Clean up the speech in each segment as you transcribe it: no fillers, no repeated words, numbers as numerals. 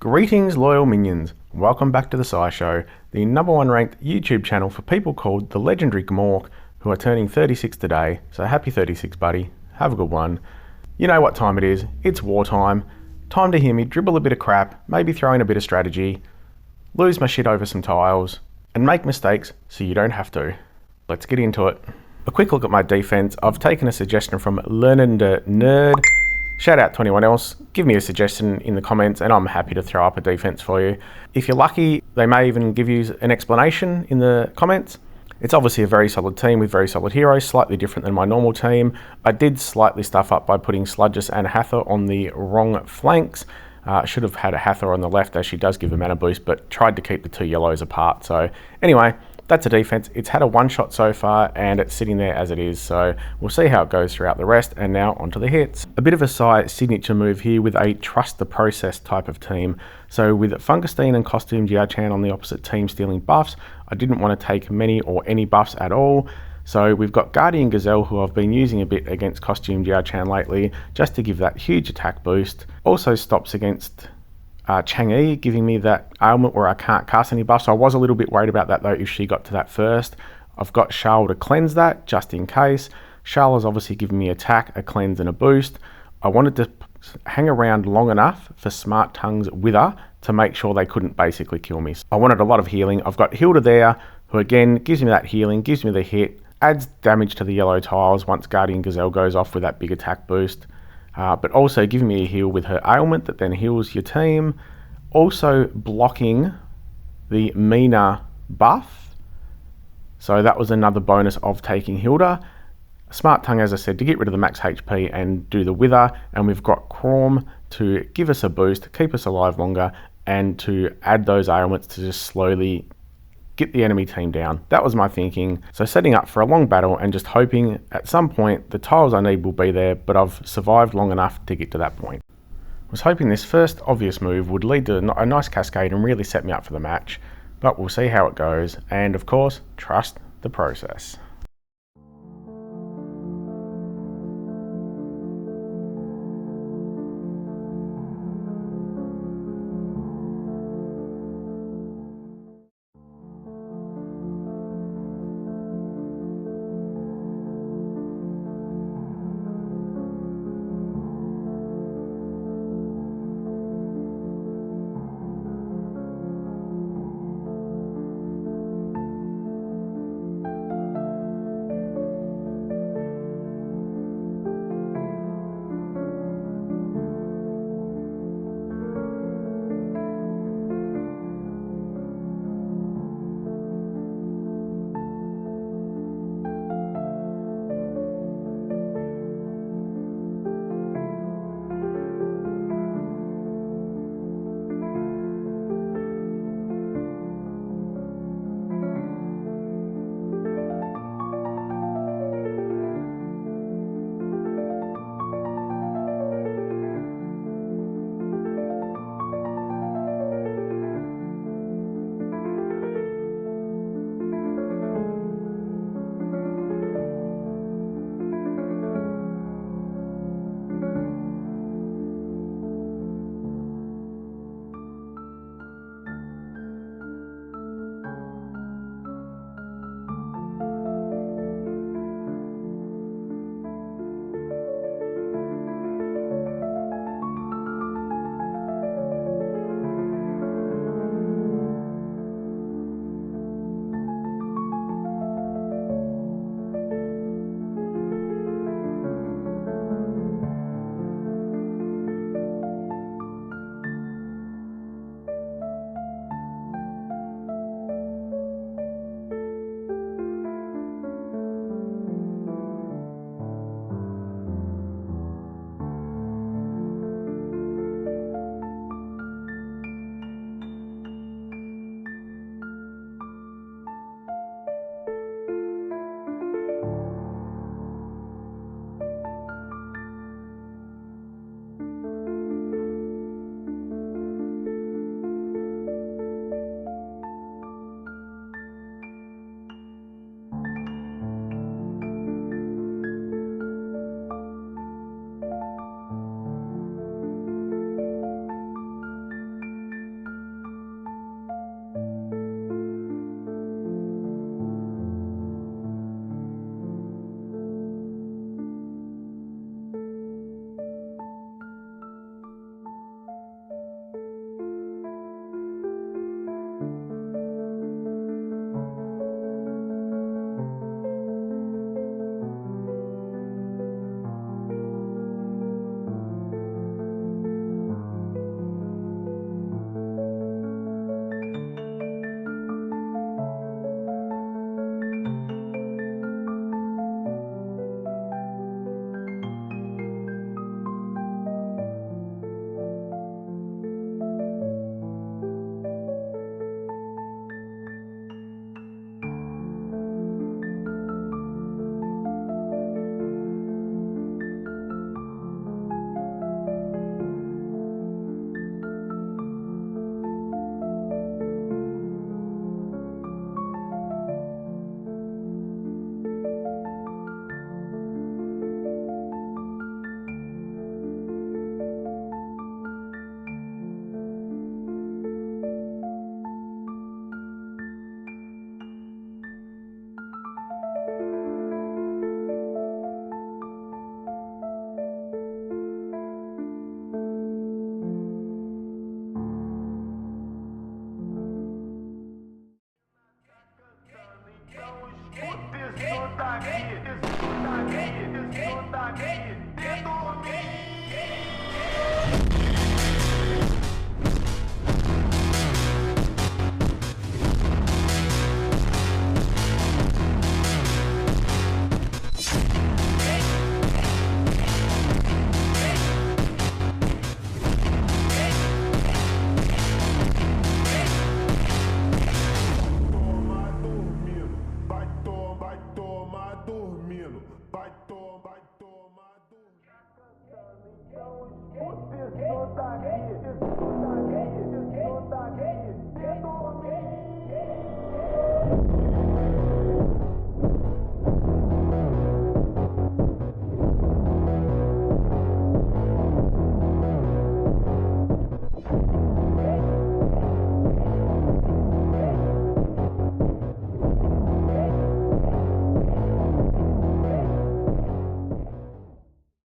Greetings, loyal minions. Welcome back to the SciShow, the #1 ranked YouTube channel for people called the legendary Gmork, who are turning 36 today. So happy 36, buddy. Have a good one. You know what time it is. It's wartime. Time to hear me dribble a bit of crap, maybe throw in a bit of strategy, lose my shit over some tiles, and make mistakes so you don't have to. Let's get into it. A quick look at my defense. I've taken a suggestion from Learning the Nerd. Shout out to anyone else, give me a suggestion in the comments and I'm happy to throw up a defense for you. If you're lucky, they may even give you an explanation in the comments. It's obviously a very solid team with very solid heroes, slightly different than my normal team. I did slightly stuff up by putting Sludgus and Hathor on the wrong flanks. Should have had a Hathor on the left as she does give a mana boost, but tried to keep the two yellows apart. So anyway, that's a defense. It's had a one shot so far and it's sitting there as it is. So we'll see how it goes throughout the rest. And now onto the hits. A bit of a signature move here with a trust the process type of team. So with Fungustine and Costume Dioachan on the opposite team stealing buffs, I didn't want to take many or any buffs at all. So we've got Guardian Gazelle, who I've been using a bit against Costume Dioachan lately, just to give that huge attack boost. Also stops against Chang'e, giving me that ailment where I can't cast any buffs. So I was a little bit worried about that though if she got to that first. I've got Charl to cleanse that just in case. Charl has obviously given me attack, a cleanse and a boost. I wanted to hang around long enough for Smart Tongue's Wither to make sure they couldn't basically kill me. I wanted a lot of healing. I've got Hilda there, who again gives me that healing, gives me the hit, adds damage to the yellow tiles once Guardian Gazelle goes off with that big attack boost. But also giving me a heal with her ailment that then heals your team. Also blocking the Mina buff. So that was another bonus of taking Hilda. Smart Tongue, as I said, to get rid of the max HP and do the Wither. And we've got Chrom to give us a boost, keep us alive longer, and to add those ailments to just slowly get the enemy team down. That was my thinking. So setting up for a long battle and just hoping at some point the tiles I need will be there, but I've survived long enough to get to that point. I was hoping this first obvious move would lead to a nice cascade and really set me up for the match, but we'll see how it goes. And of course, trust the process.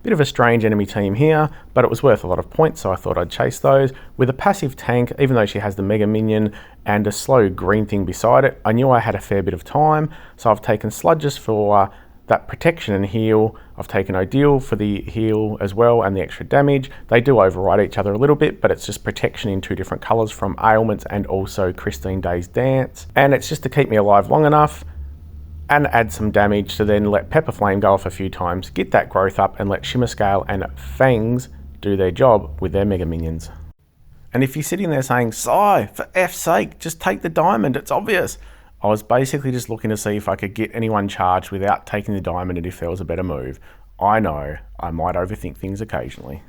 Bit of a strange enemy team here, but it was worth a lot of points, so I thought I'd chase those. With a passive tank, even though she has the Mega Minion and a slow green thing beside it, I knew I had a fair bit of time, so I've taken Sludges for that protection and heal. I've taken Ideal for the heal as well and the extra damage. They do override each other a little bit, but it's just protection in two different colours from Ailments and also Christine Day's Dance. And it's just to keep me alive long enough and add some damage to then let Pepper Flame go off a few times, get that growth up, and let Shimmer Scale and Fangs do their job with their Mega Minions. And if you're sitting there saying, "Sigh, for F's sake, just take the diamond, it's obvious," I was basically just looking to see if I could get anyone charged without taking the diamond and if there was a better move. I know, I might overthink things occasionally.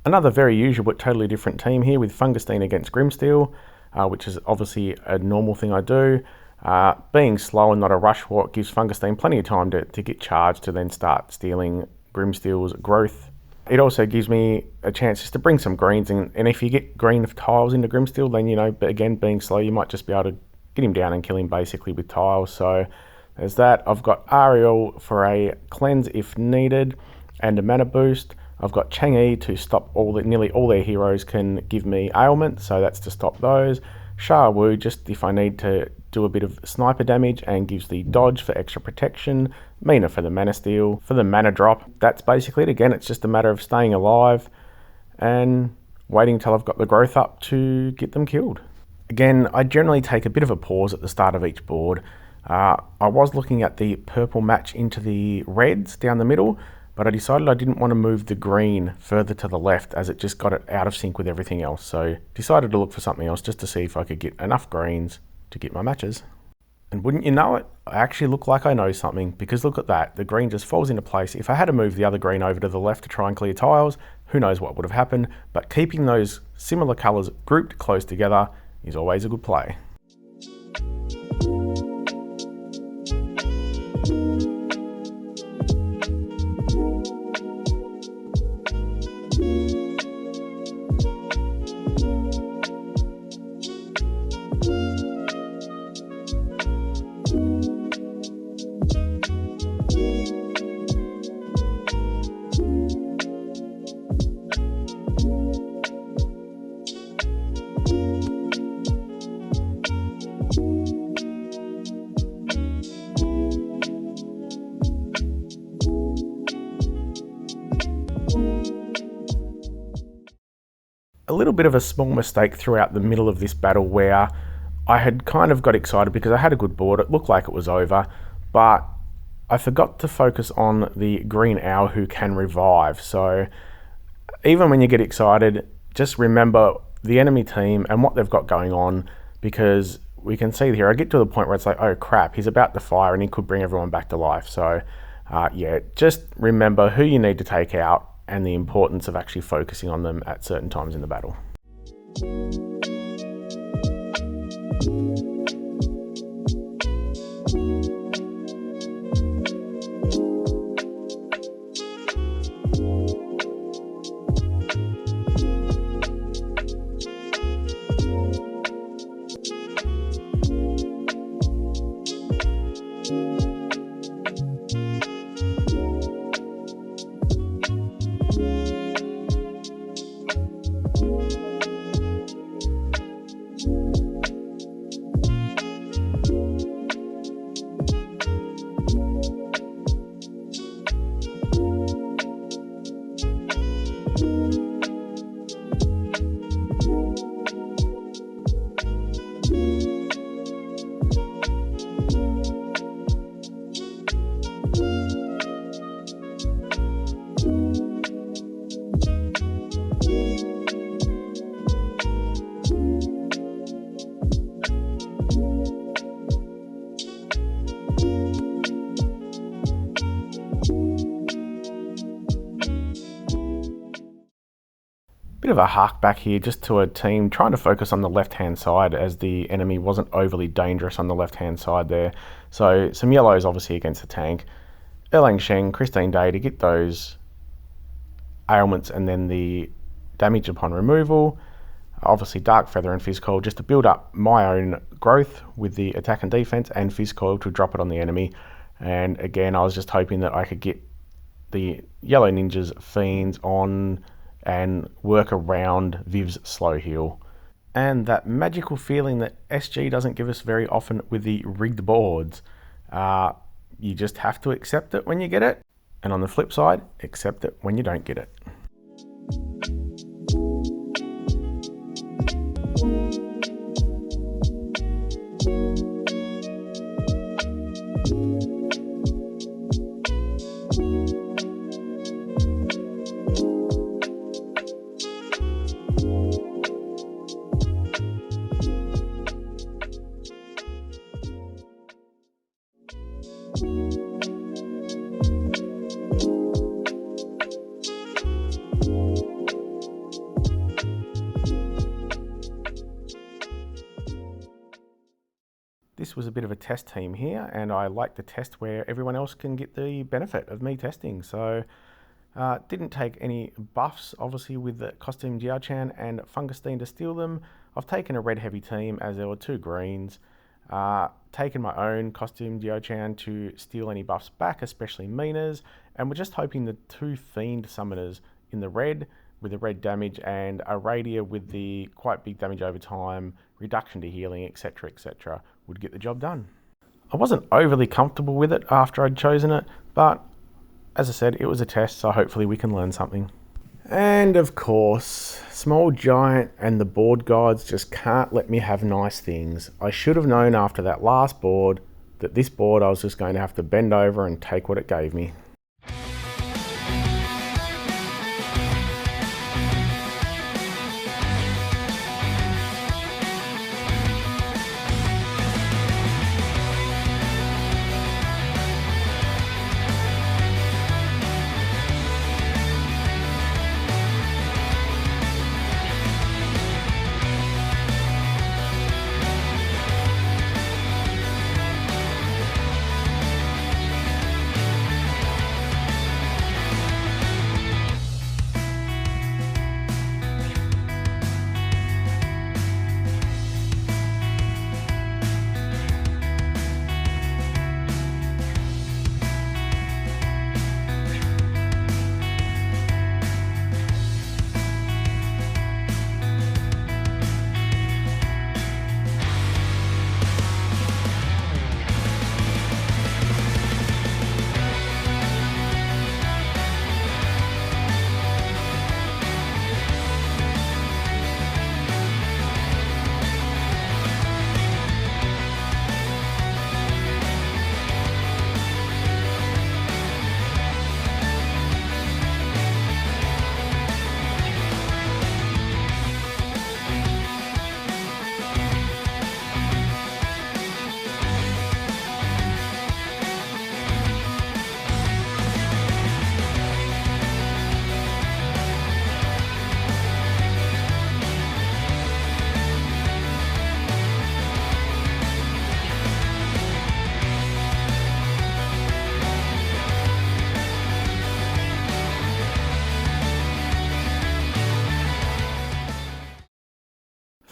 Another very usual but totally different team here with Fungustine against Grimsteel, which is obviously a normal thing I do. Being slow and not a rush walk gives Fungustine plenty of time to get charged to then start stealing Grimsteel's growth. It also gives me a chance just to bring some greens in, and if you get green tiles into Grimsteel, then, you know, but again, being slow, you might just be able to get him down and kill him basically with tiles. So there's that. I've got Ariel for a cleanse if needed and a mana boost. I've got Chang'e to stop nearly all their heroes can give me ailment, so that's to stop those. Sha Wu just if I need to do a bit of sniper damage and gives the dodge for extra protection. Mina for the mana steal, for the mana drop. That's basically it. Again, it's just a matter of staying alive and waiting till I've got the growth up to get them killed. Again, I generally take a bit of a pause at the start of each board. I was looking at the purple match into the reds down the middle, but I decided I didn't want to move the green further to the left as it just got it out of sync with everything else. So decided to look for something else just to see if I could get enough greens to get my matches. And wouldn't you know it, I actually look like I know something, because look at that, the green just falls into place. If I had to move the other green over to the left to try and clear tiles, who knows what would have happened, but keeping those similar colours grouped close together is always a good play. little bit of a small mistake throughout the middle of this battle where I had kind of got excited because I had a good board. It looked like it was over, but I forgot to focus on the green owl who can revive. So even when you get excited, just remember the enemy team and what they've got going on, because we can see here, I get to the point where it's like, oh crap, he's about to fire and he could bring everyone back to life. So yeah, just remember who you need to take out and the importance of actually focusing on them at certain times in the battle. Bit of a hark back here just to a team trying to focus on the left hand side, as the enemy wasn't overly dangerous on the left hand side there. So some yellows obviously against the tank. Erlang Sheng, Christine Day to get those ailments and then the damage upon removal. Obviously Dark Feather and Fizz Coil just to build up my own growth with the attack and defense, and Fizz Coil to drop it on the enemy. And again, I was just hoping that I could get the yellow ninjas fiends on and work around Viv's slow heal. And that magical feeling that SG doesn't give us very often with the rigged boards. You just have to accept it when you get it, and on the flip side, accept it when you don't get it. This was a bit of a test team here, and I like to test where everyone else can get the benefit of me testing. So didn't take any buffs, obviously, with the costume Dioachan and Fungustine to steal them. I've taken a red heavy team as there were 2 greens. Taken my own costume Dioachan to steal any buffs back, especially Mina's, and we're just hoping the 2 fiend summoners in the red with the red damage and a Radia with the quite big damage over time, reduction to healing, etc., would get the job done. I wasn't overly comfortable with it after I'd chosen it, but as I said, it was a test, so hopefully we can learn something. And of course, Small Giant and the board gods just can't let me have nice things. I should have known after that last board that this board I was just going to have to bend over and take what it gave me.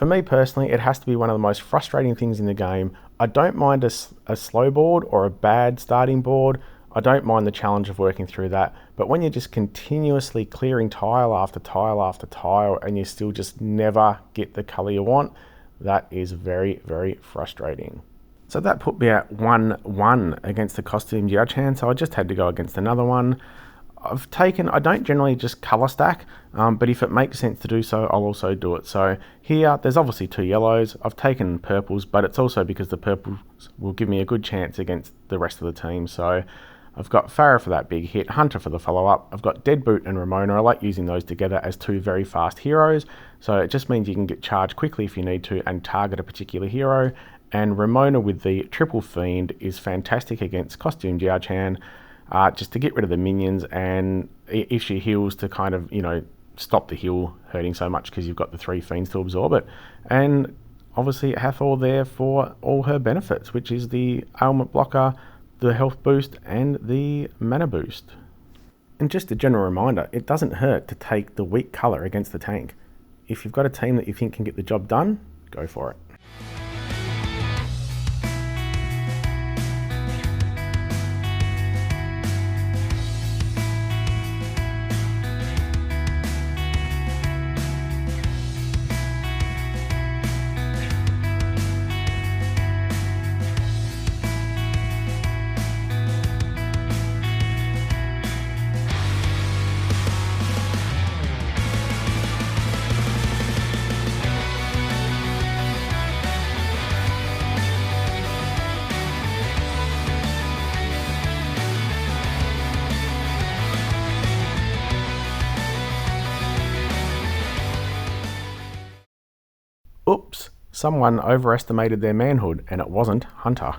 For me personally, it has to be one of the most frustrating things in the game. I don't mind a slow board or a bad starting board. I don't mind the challenge of working through that. But when you're just continuously clearing tile after tile after tile and you still just never get the color you want, that is very, very frustrating. So that put me at 1-1 against the costume Dioachan, so I just had to go against another one. I don't generally just colour stack, but if it makes sense to do so, I'll also do it. So here, there's obviously 2 yellows. I've taken purples, but it's also because the purples will give me a good chance against the rest of the team. So I've got Farah for that big hit, Hunter for the follow-up. I've got Deadboot and Ramona. I like using those together as 2 very fast heroes. So it just means you can get charged quickly if you need to and target a particular hero. And Ramona with the triple fiend is fantastic against costume Dioachan. Just to get rid of the minions, and if she heals to kind of, stop the heal hurting so much because you've got the 3 fiends to absorb it. And obviously Hathor there for all her benefits, which is the ailment blocker, the health boost, and the mana boost. And just a general reminder, it doesn't hurt to take the weak colour against the tank. If you've got a team that you think can get the job done, go for it. Oops, someone overestimated their manhood and it wasn't Hunter.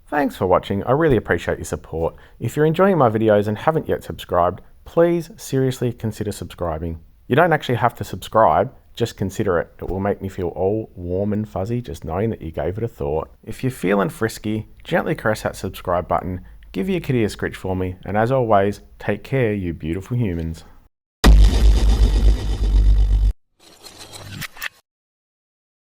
Thanks for watching, I really appreciate your support. If you're enjoying my videos and haven't yet subscribed, please seriously consider subscribing. You don't actually have to subscribe, just consider it. It will make me feel all warm and fuzzy just knowing that you gave it a thought. If you're feeling frisky, gently caress that subscribe button, give your kitty a scritch for me, and as always, take care you beautiful humans.